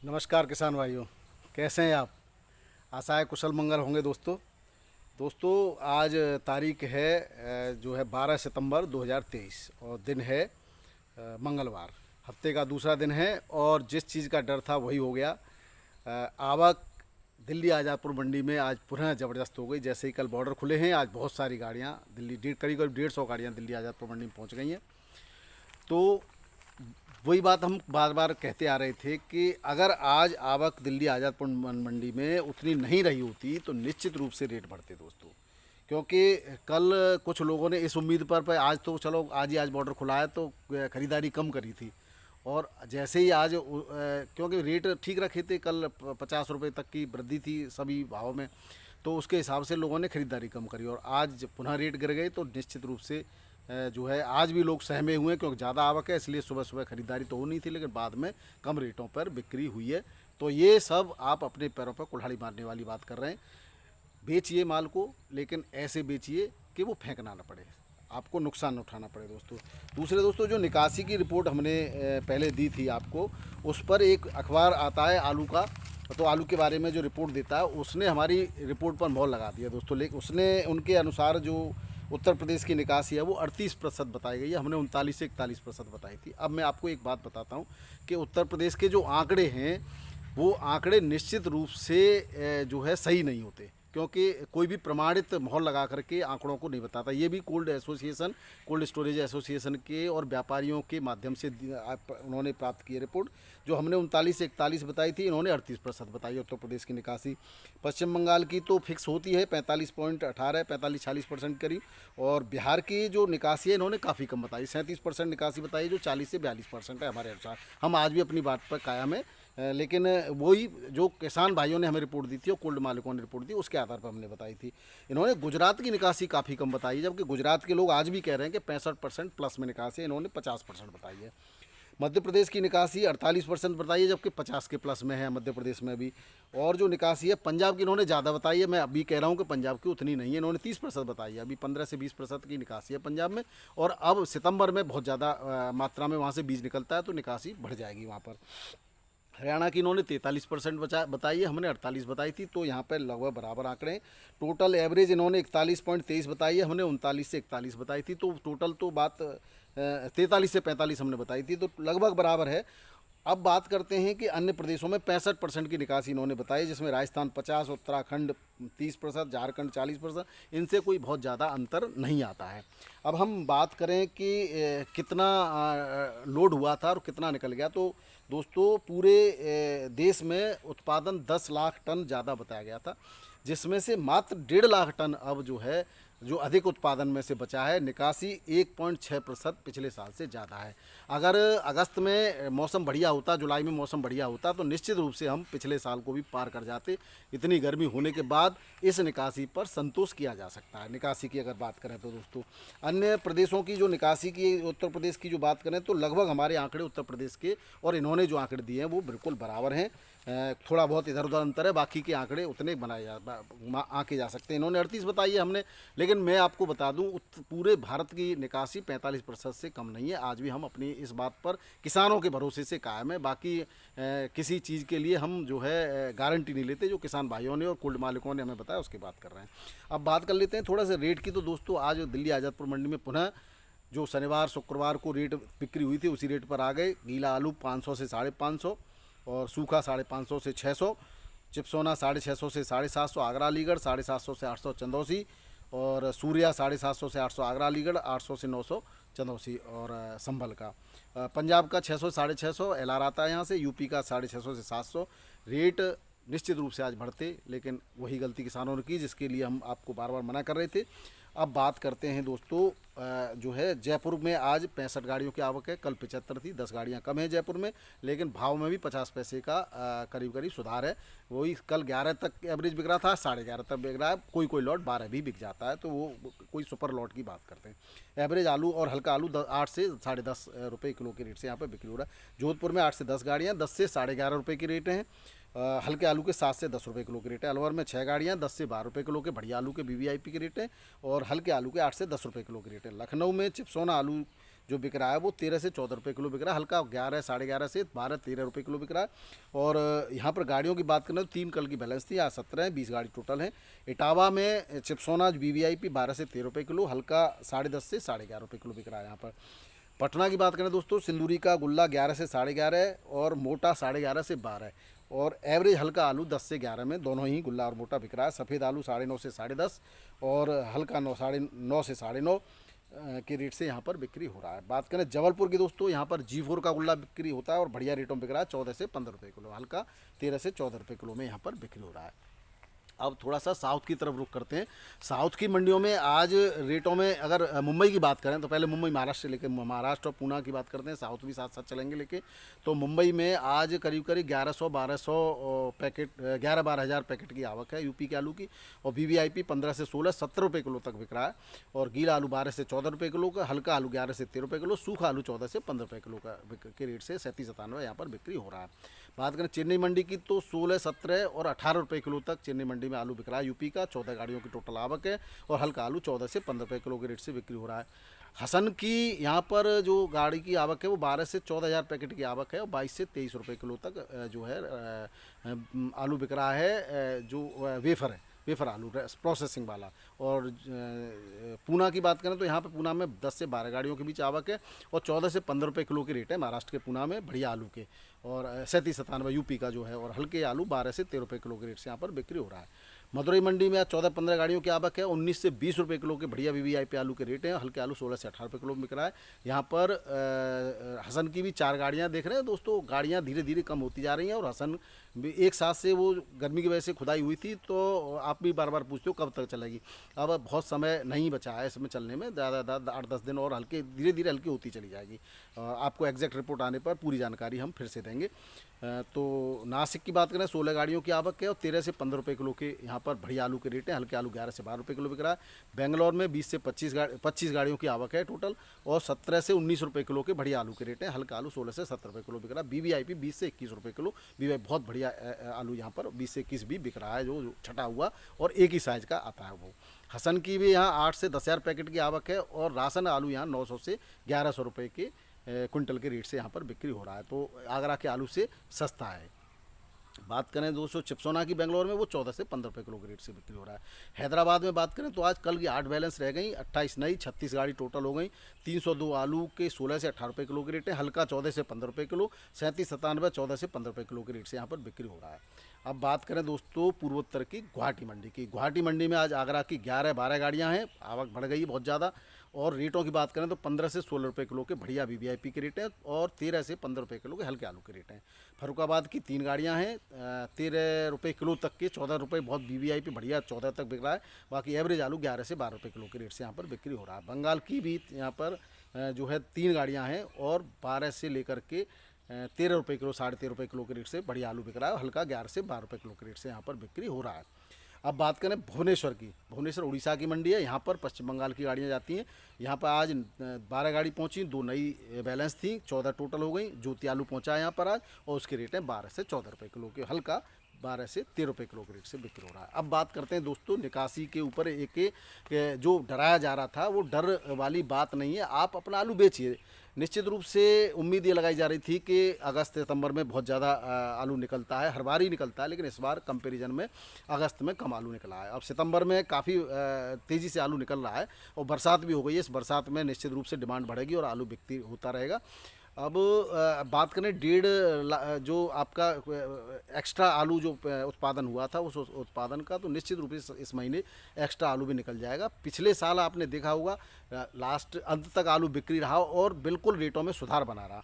नमस्कार किसान भाइयों, कैसे हैं आप। आशा है कुशल मंगल होंगे दोस्तों। आज तारीख है जो है 12 सितंबर 2023 और दिन है मंगलवार। हफ्ते का दूसरा दिन है और जिस चीज़ का डर था वही हो गया। आवक दिल्ली आज़ादपुर मंडी में आज पुनः ज़बरदस्त हो गई। जैसे ही कल बॉर्डर खुले हैं, आज बहुत सारी गाड़ियाँ दिल्ली करीब करीब 150 गाड़ियाँ दिल्ली आज़ादपुर मंडी में पहुँच गई हैं। तो वही बात हम बार बार कहते आ रहे थे कि अगर आज आवक दिल्ली आज़ादपुर मंडी में उतनी नहीं रही होती तो निश्चित रूप से रेट बढ़ते दोस्तों। क्योंकि कल कुछ लोगों ने इस उम्मीद पर आज तो चलो आज बॉर्डर खुला है तो ख़रीदारी कम करी थी। और जैसे ही आज क्योंकि रेट ठीक रखे थे, कल 50 रुपये तक की वृद्धि थी सभी भाव में, तो उसके हिसाब से लोगों ने ख़रीदारी कम करी और आज पुनः रेट गिर गए। तो निश्चित रूप से जो है आज भी लोग सहमे हुए हैं, क्योंकि ज़्यादा आवक है इसलिए सुबह सुबह ख़रीदारी तो हो नहीं थी, लेकिन बाद में कम रेटों पर बिक्री हुई है। तो ये सब आप अपने पैरों पर कुल्हाड़ी मारने वाली बात कर रहे हैं। बेचिए माल को, लेकिन ऐसे बेचिए कि वो फेंकना ना पड़े, आपको नुकसान न उठाना पड़े दोस्तों। दूसरे दोस्तों, जो निकासी की रिपोर्ट हमने पहले दी थी आपको, उस पर एक अखबार आता है आलू का, तो आलू के बारे में जो रिपोर्ट देता है उसने हमारी रिपोर्ट पर मोहर लगा दिया दोस्तों। लेकिन उसने उनके अनुसार जो उत्तर प्रदेश की निकासी है वो 38% बताई गई है, हमने 39 से 41% बताई थी। अब मैं आपको एक बात बताता हूँ कि उत्तर प्रदेश के जो आंकड़े हैं वो आंकड़े निश्चित रूप से जो है सही नहीं होते, क्योंकि कोई भी प्रमाणित मोहर लगा करके आंकड़ों को नहीं बताता। ये भी कोल्ड स्टोरेज एसोसिएशन के और व्यापारियों के माध्यम से उन्होंने प्राप्त की रिपोर्ट। जो हमने 39 से 41 बताई थी, इन्होंने 38% बताई है उत्तर प्रदेश की निकासी। पश्चिम बंगाल की तो फिक्स होती है 45.18, 45-46% करीब। और बिहार की जो निकासी है इन्होंने काफ़ी कम बताई, 37% निकासी बताई, जो 40 से 42% है हमारे अनुसार। हम आज भी अपनी बात पर कायम है। लेकिन वही जो किसान भाइयों ने हमें रिपोर्ट दी थी और कोल्ड मालिकों ने रिपोर्ट दी, उसके आधार पर हमने बताई थी। इन्होंने गुजरात की निकासी काफ़ी कम बताई है, जबकि गुजरात के लोग आज भी कह रहे हैं कि 65% प्लस में निकासी है, इन्होंने 50% बताई है। मध्य प्रदेश की निकासी 48% बताई है, जबकि 50 के प्लस में है मध्य प्रदेश में भी। और जो निकासी है पंजाब की, इन्होंने ज़्यादा बताई है। मैं अभी कह रहा हूँ कि पंजाब की उतनी नहीं है, इन्होंने 30% बताई है। अभी 15 से 20% की निकासी है पंजाब में, और अब सितंबर में बहुत ज़्यादा मात्रा में वहाँ से बीज निकलता है, तो निकासी बढ़ जाएगी वहाँ पर। हरियाणा की इन्होंने 43% बताई है, हमने 48 बताई थी, तो यहाँ पर लगभग बराबर आंकड़े हैं। टोटल एवरेज इन्होंने 41.23 बताई है, हमने 39 से 41 बताई थी, तो टोटल तो बात 43 से 45 हमने बताई थी, तो लगभग बराबर है। अब बात करते हैं कि अन्य प्रदेशों में 65% की निकासी इन्होंने बताई, जिसमें राजस्थान 50, उत्तराखंड 30%, झारखंड 40%, इनसे कोई बहुत ज़्यादा अंतर नहीं आता है। अब हम बात करें कि कितना लोड हुआ था और कितना निकल गया, तो दोस्तों पूरे देश में उत्पादन 10 लाख टन ज़्यादा बताया गया था, जिसमें से मात्र 1.5 लाख टन अब जो है जो अधिक उत्पादन में से बचा है। निकासी 1.6% पिछले साल से ज़्यादा है। अगर अगस्त में मौसम बढ़िया होता, जुलाई में मौसम बढ़िया होता, तो निश्चित रूप से हम पिछले साल को भी पार कर जाते। इतनी गर्मी होने के बाद इस निकासी पर संतोष किया जा सकता है। निकासी की अगर बात करें तो दोस्तों, अन्य प्रदेशों की जो निकासी की, उत्तर प्रदेश की जो बात करें तो लगभग हमारे आंकड़े उत्तर प्रदेश के और इन्होंने जो आंकड़े दिए हैं वो बिल्कुल बराबर हैं। थोड़ा बहुत इधर उधर अंतर है, बाकी के आंकड़े उतने आके जा सकते हैं। इन्होंने 38 बताई है, हमने, लेकिन मैं आपको बता दूं पूरे भारत की निकासी 45% से कम नहीं है। आज भी हम अपनी इस बात पर किसानों के भरोसे से कायम है। बाकी किसी चीज़ के लिए हम जो है गारंटी नहीं लेते, जो किसान भाइयों ने और कोल्ड मालिकों ने हमें बताया उसकी बात कर रहे हैं। अब बात कर लेते हैं थोड़ा सा रेट की। तो दोस्तों आज दिल्ली आज़ादपुर मंडी में पुनः जो शनिवार शुक्रवार को रेट बिक्री हुई थी उसी रेट पर आ गए। गीला आलू 500 से 550, और सूखा 550 से 600, चिप्सोना 650 से 750 आगरा अलीगढ़, 750 से 800 चंदौसी, और सूर्या 750 से 800 आगरा अलीगढ़, 800 से 900 चंदौसी और संभल का। पंजाब का 600 650 एलआर आता है यहाँ से। यूपी का 650 से 700। रेट निश्चित रूप से आज बढ़ते, लेकिन वही गलती किसानों ने की जिसके लिए हम आपको बार बार मना कर रहे थे। अब बात करते हैं दोस्तों, जो है जयपुर में आज 65 गाड़ियों की आवक है, कल 75 थी, 10 गाड़ियां कम है जयपुर में, लेकिन भाव में भी 50 पैसे का करीब करीब सुधार है। वही कल 11 तक एवरेज बिक रहा था, 11:30 तक बिक रहा है। कोई कोई लॉट 12 भी बिक जाता है, तो वो कोई सुपर लॉट की बात करते हैं। एवरेज आलू और हल्का आलू 8 से 10.5 रुपये किलो के रेट से यहाँ पर बिक्री हो रहा है। जोधपुर में 8 से 10 गाड़ियाँ 10 से 11.5 रुपये की रेट हैं। हल्के आलू के 7 से 10 रुपये किलो के रेट है। अलवर में 6 गाड़ियाँ 10 से 12 रुपये किलो के बढ़िया आलू के वीवीआईपी के रेट है, और हल्के आलू के 8 से 10 रुपये किलो के रेट है। लखनऊ में चिप्सोना आलू जो बिक रहा है वो 13 से 14 रुपये किलो बिक रहा है। हल्का 11, 11.5 से 12, 13 रुपये किलो बिक रहा है। और यहाँ पर गाड़ियों की बात करें तो 3 कल की बैलेंस थी, आज 17 है, 20 गाड़ी टोटल है। इटावा में चिप्सोना VVIP 12 से 13 रुपये किलो, हल्का 10.5 से 11.5 रुपये किलो बिक रहा है यहाँ पर। पटना की बात करें दोस्तों, सिंदूरी का गुल्ला 11 से 11.5 और मोटा 11.5 से 12, और एवरेज हल्का आलू 10 से 11 में, दोनों ही गुल्ला और मोटा बिक रहा है। सफ़ेद आलू 9.5 से 10.5 और हल्का 9 से 9.5 के रेट से यहाँ पर बिक्री हो रहा है। बात करें जबलपुर की दोस्तों, यहाँ पर G4 का गुल्ला बिक्री होता है और बढ़िया रेटों में बिक रहा है, 14 से 15 रुपये किलो, हल्का 13 से 14 रुपये किलो में यहाँ पर बिक्री हो रहा है। अब थोड़ा सा साउथ की तरफ रुख करते हैं। साउथ की मंडियों में आज रेटों में अगर मुंबई की बात करें तो पहले मुंबई महाराष्ट्र से लेकर महाराष्ट्र और पुणे की बात करते हैं, साउथ भी साथ साथ चलेंगे लेके। तो मुंबई में आज करीब करीब 1100-1200 पैकेट, 11-12 हज़ार पैकेट की आवक है यूपी के आलू की। और VVIP 15 से 16, 17 रुपये किलो तक बिक रहा है। और गीला आलू 12 से 14 रुपये किलो का, हल्का आलू 11 से 13 रुपये किलो, सूखा आलू 14 से 15 रुपये किलो का के रेट से 37-97 यहाँ पर बिक्री हो रहा है। बात करें चेन्नई मंडी की तो 16, 17 और 18 रुपये किलो तक चेन्नई मंडी में आलू बिक रहा है यूपी का। 14 गाड़ियों की टोटल आवक है और हल्का आलू 14 से 15 रुपये किलो के रेट से बिक्री हो रहा है। हसन की यहाँ पर जो गाड़ी की आवक है वो 12 से 14 हज़ार पैकेट की आवक है और 22 से 23 रुपये किलो तक जो है आलू बिक रहा है, जो वेफर आलू प्रोसेसिंग वाला। और पूना की बात करें तो यहाँ पे पूना में 10 से 12 गाड़ियों के बीच आवक है और 14 से 15 रुपये किलो के रेट है महाराष्ट्र के पूना में बढ़िया आलू के। और 37-97 यूपी का जो है, और हल्के आलू 12 से 13 रुपये किलो के रेट से यहाँ पर बिक्री हो रहा है। मदुरई मंडी में आज 14-15 गाड़ियों की आवक है, 19 से 20 रुपये किलो के बढ़िया VVIP आलू के रेट हैं। हल्के आलू 16 से 18 रुपये किलो बिक रहा है। यहाँ पर हसन की भी 4 गाड़ियाँ देख रहे हैं दोस्तों, गाड़ियाँ धीरे धीरे कम होती जा रही हैं। और हसन भी एक साथ से वो गर्मी की वजह से खुदाई हुई थी, तो आप भी बार बार पूछते हो कब तक चलेगी। अब बहुत समय नहीं बचा है इसमें चलने में, ज़्यादा 8-10 दिन और हल्के धीरे धीरे हल्की होती चली जाएगी। आपको एग्जैक्ट रिपोर्ट आने पर पूरी जानकारी हम फिर से देंगे। तो नासिक की बात करें 16 गाड़ियों की आवक है और 13 से 15 रुपये किलो के यहाँ पर बढ़िया आलू के रेट हैं। हल्के आलू 11 से 12 रुपये किलो बिक रहा है। बेंगलोर में 20 से 25 गाड़ियों की आवक है टोटल और 17 से 19 रुपये किलो के बढ़िया आलू के रेट हैं। हल्का आलू 16 से 17 रुपये किलो बिक रहा है। VVIP 20 से 21 रुपये किलो, VVIP बहुत बढ़िया आलू यहाँ पर 20 से 21 भी बिक रहा है, जो छटा हुआ और एक ही साइज़ का आता है वो। हसन की भी यहाँ 8 से 10 हज़ार पैकेट की आवक है और राशन आलू यहाँ 900 से 1100 रुपये के क्विंटल के रेट से यहाँ पर बिक्री हो रहा है, तो आगरा के आलू से सस्ता है। बात करें दोस्तों चिप्सोना की बेंगलोर में वो 14 से 15 रुपये किलो के रेट से बिक्री हो रहा है। हैदराबाद में बात करें तो आज कल की 8 बैलेंस रह गई, 28 नई, 36 गाड़ी टोटल हो गई। 302 आलू के 16 से 18 रुपये किलो के रेट है। हल्का 14 से 15 रुपये किलो, 37-97 14 से 15 रुपये किलो के रेट से यहाँ पर बिक्री हो रहा है। अब बात करें दोस्तों पूर्वोत्तर की गुवाहाटी मंडी की। गुवाहाटी मंडी में आज आगरा की 11-12 गाड़ियाँ हैं, आवक बढ़ गई बहुत ज़्यादा। और रेटों की बात करें तो 15 से 16 रुपये किलो के बढ़िया VVIP के रेट हैं और 13 से 15 रुपये किलो के हल्के आलू के रेट हैं। फरुखाबाद की 3 गाड़ियां हैं, 13 रुपये किलो तक के, 14 रुपये बहुत VVIP बढ़िया 14 तक बिक रहा है। बाकी एवरेज आलू 11 से 12 रुपये किलो के रेट से यहाँ पर बिक्री हो रहा है। बंगाल की भी यहाँ पर जो है 3 गाड़ियाँ हैं और 12 से लेकर के 13 रुपये किलो, 13.5 रुपये किलो के रेट से बढ़िया आलू बिक रहा है। हल्का 11 से 12 रुपये किलो के रेट से यहाँ पर बिक्री हो रहा है। अब बात करें भुवनेश्वर की। भुवनेश्वर उड़ीसा की मंडी है, यहाँ पर पश्चिम बंगाल की गाड़ियाँ जाती हैं। यहाँ पर आज 12 गाड़ी पहुँची, 2 नई बैलेंस थी, 14 टोटल हो गई। ज्योति आलू पहुँचा है यहाँ पर आज और उसके रेट हैं 12 से 14 रुपये किलो के, हल्का 12 से 13 रुपये किलो के रेट से बिक्री हो रहा है। अब बात करते हैं दोस्तों निकासी के ऊपर। एक जो डराया जा रहा था वो डर वाली बात नहीं है, आप अपना आलू बेचिए। निश्चित रूप से उम्मीद ये लगाई जा रही थी कि अगस्त सितंबर में बहुत ज़्यादा आलू निकलता है, हर बार ही निकलता है, लेकिन इस बार कंपैरिजन में अगस्त में कम आलू निकला है। अब सितंबर में काफ़ी तेज़ी से आलू निकल रहा है और बरसात भी हो गई है। इस बरसात में निश्चित रूप से डिमांड बढ़ेगी और आलू बिकती होता रहेगा। अब बात करें जो आपका एक्स्ट्रा आलू जो उत्पादन हुआ था उस उत्पादन का, तो निश्चित रूप से इस महीने एक्स्ट्रा आलू भी निकल जाएगा। पिछले साल आपने देखा होगा लास्ट अंत तक आलू बिक्री रहा और बिल्कुल रेटों में सुधार बना रहा।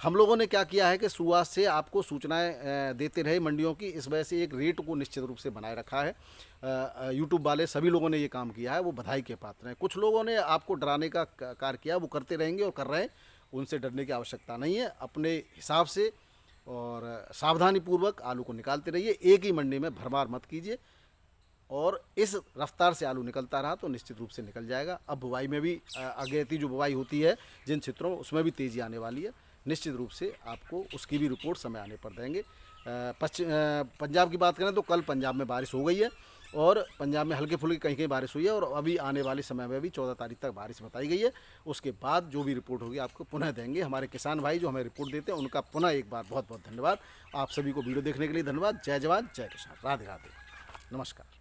हम लोगों ने क्या किया है कि शुरुआत से आपको सूचनाएं देते रहे मंडियों की, इस वजह से एक रेट को निश्चित रूप से बनाए रखा है। यूट्यूब वाले सभी लोगों ने ये काम किया है, वो बधाई के पात्र हैं। कुछ लोगों ने आपको डराने का कार्य किया, वो करते रहेंगे और कर रहे हैं, उनसे डरने की आवश्यकता नहीं है। अपने हिसाब से और सावधानीपूर्वक आलू को निकालते रहिए, एक ही मंडी में भरमार मत कीजिए। और इस रफ्तार से आलू निकलता रहा तो निश्चित रूप से निकल जाएगा। अब बुवाई में भी अगेती जो बुवाई होती है जिन क्षेत्रों में, उसमें भी तेज़ी आने वाली है। निश्चित रूप से आपको उसकी भी रिपोर्ट समय आने पर देंगे। पंजाब की बात करें तो कल पंजाब में बारिश हो गई है और पंजाब में हल्के फुल्के कहीं कहीं बारिश हुई है, और अभी आने वाले समय में भी 14 तारीख तक बारिश बताई गई है। उसके बाद जो भी रिपोर्ट होगी आपको पुनः देंगे। हमारे किसान भाई जो हमें रिपोर्ट देते हैं उनका पुनः एक बार बहुत बहुत धन्यवाद। आप सभी को वीडियो देखने के लिए धन्यवाद। जय जवान जय किसान, राधे राधे, नमस्कार।